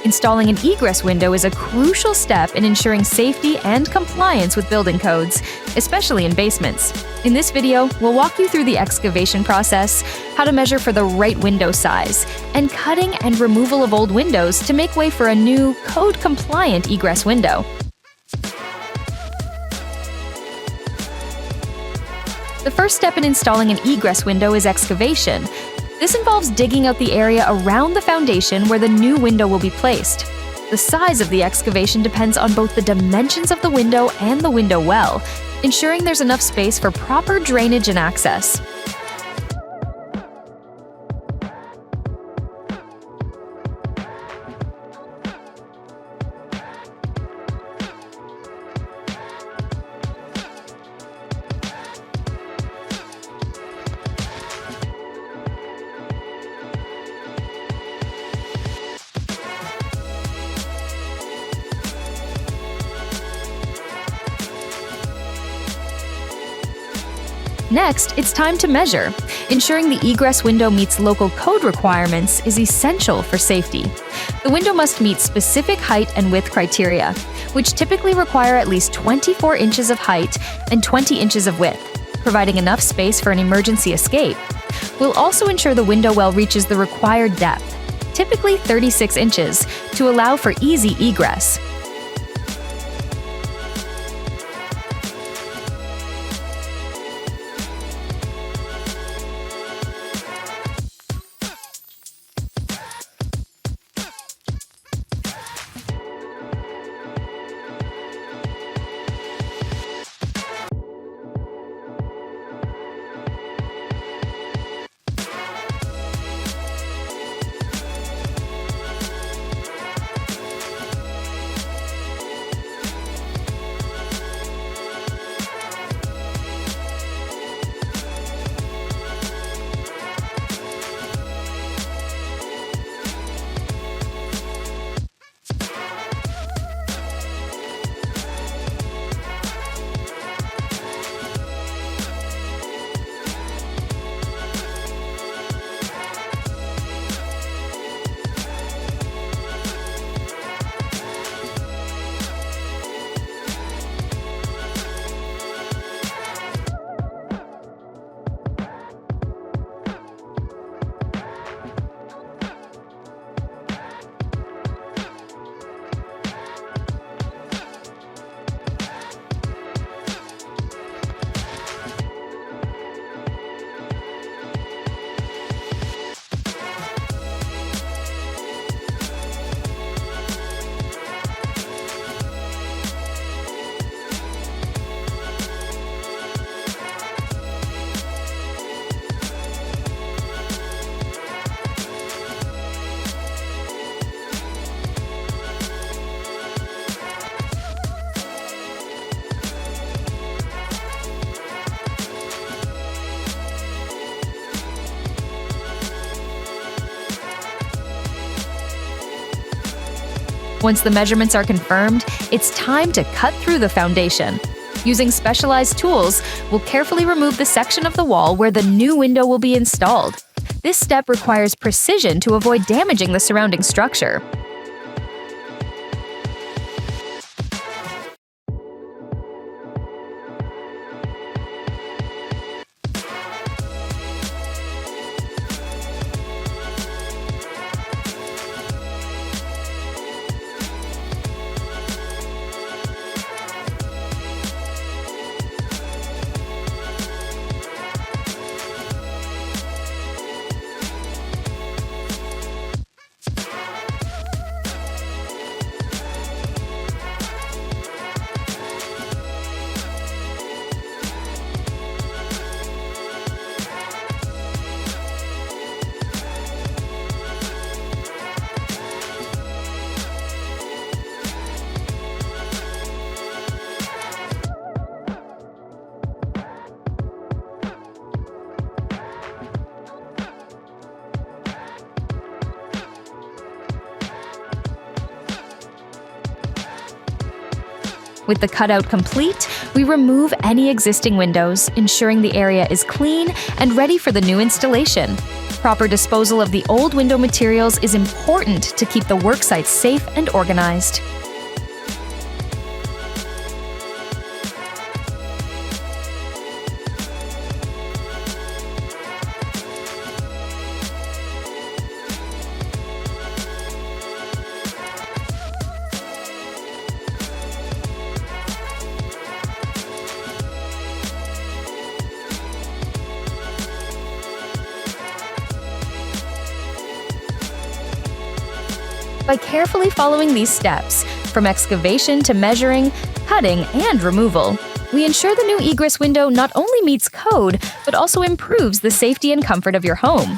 Installing an egress window is a crucial step in ensuring safety and compliance with building codes, especially in basements. In this video, we'll walk you through the excavation process, how to measure for the right window size, and cutting and removal of old windows to make way for a new, code-compliant egress window. The first step in installing an egress window is excavation. This involves digging out the area around the foundation where the new window will be placed. The size of the excavation depends on both the dimensions of the window and the window well, ensuring there's enough space for proper drainage and access. Next, it's time to measure. Ensuring the egress window meets local code requirements is essential for safety. The window must meet specific height and width criteria, which typically require at least 24 inches of height and 20 inches of width, providing enough space for an emergency escape. We'll also ensure the window well reaches the required depth, typically 36 inches, to allow for easy egress. Once the measurements are confirmed, it's time to cut through the foundation. Using specialized tools, we'll carefully remove the section of the wall where the new window will be installed. This step requires precision to avoid damaging the surrounding structure. With the cutout complete, we remove any existing windows, ensuring the area is clean and ready for the new installation. Proper disposal of the old window materials is important to keep the worksite safe and organized. By carefully following these steps, from excavation to measuring, cutting, and removal, we ensure the new egress window not only meets code, but also improves the safety and comfort of your home.